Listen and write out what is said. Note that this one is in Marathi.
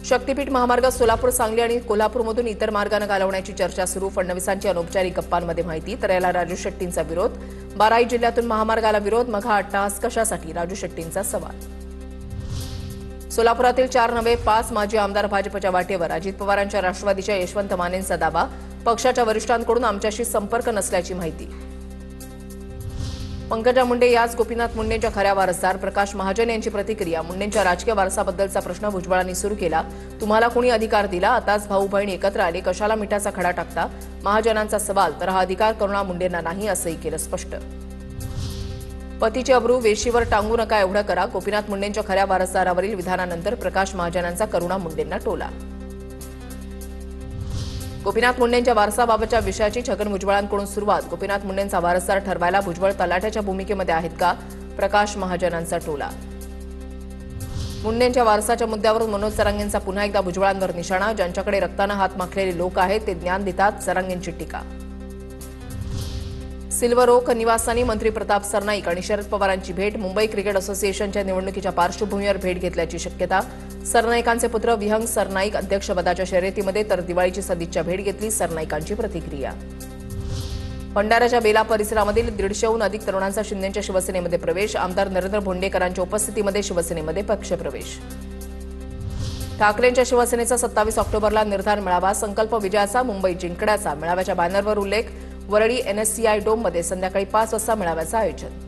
शक्तीपीठ महामार्ग सोलापूर, सांगली आणि कोल्हापूरमधून इतर मार्गाने घालवण्याची चर्चा सुरू. फडणवीसांची अनौपचारिक गप्पांमध्ये माहिती. तर याला राजू शेट्टींचा विरोध. बाराही जिल्ह्यातून महामार्गाला विरोध. मग हा अट्टहास कशासाठी? राजू शेट्टींचा सवाल. सोलापुरातील 4 नव्हे 5 माजी आमदार भाजपच्या वाटेवर. अजित पवारांच्या राष्ट्रवादीच्या यशवंत मानेंचा दावा. पक्षाच्या वरिष्ठांकडून आमच्याशी संपर्क नसल्याची माहिती. पंकजा मुंडे याच गोपीनाथ मुंडेंच्या खऱ्या वारसदार. प्रकाश महाजन यांची प्रतिक्रिया. मुंडेंच्या राजकीय वारसाबद्दलचा प्रश्न भुजबळांनी सुरू केला. तुम्हाला कोणी अधिकार दिला? आताच भाऊ बहीण एकत्र आले, कशाला मिठाचा खडा टाकता? महाजनांचा सवाल. तर हा अधिकार करुणा मुंडेंना नाही, असंही केलं स्पष्ट. पतीची अब्रू वेशीवर टांगू नका एवढं करा. गोपीनाथ मुंडेंच्या खऱ्या वारसदारावरील विधानानंतर प्रकाश महाजनांचा करुणा मुंडेंना टोला. गोपीनाथ मुंडेंच्या वारसाबाबतच्या विषयाची छगन भुजबळांकडून सुरुवात. गोपीनाथ मुंडेंचा वारसदार ठरवायला भुजबळ तलाठ्याच्या भूमिकेमध्ये आहेत का? प्रकाश महाजनांचा टोला. मुंडेंच्या वारसाच्या मुद्द्यावरून मनोज जरांगेंचा पुन्हा एकदा भुजबळांवर निशाणा. ज्यांच्याकडे रक्तानं हात माखलेले लोक आहेत ते ज्ञान देतात. जरांगेंची टीका. सिल्वर ओक निवासस्थानी मंत्री प्रताप सरनाईक आणि शरद पवारांची भेट. मुंबई क्रिकेट असोसिएशनच्या निवडणुकीच्या पार्श्वभूमीवर भेट घेतल्याची शक्यता. सरनाईकांचे पुत्र विहंग सरनाईक अध्यक्षपदाच्या शर्यतीमध्ये, तर दिवाळीची सदिच्छा भेट घेतली. सरनाईकांची प्रतिक्रिया. भंडाऱ्याच्या बेला परिसरामधील 150हून अधिक तरुणांचा शिंदेच्या शिवसेनेमध्ये प्रवेश. आमदार नरेंद्र भोंडेकरांच्या उपस्थितीमध्ये शिवसेनेमध्ये पक्षप्रवेश. ठाकरेंच्या शिवसेनेचा 27 ऑक्टोबरला निर्धार मेळावा. संकल्प विजयाचा, मुंबई जिंकण्याचा. मेळाव्याच्या बॅनरवर उल्लेख. वरळी NSCI डोममध्ये संध्याकाळी 5 वाजता मेळाव्याचं आयोजन.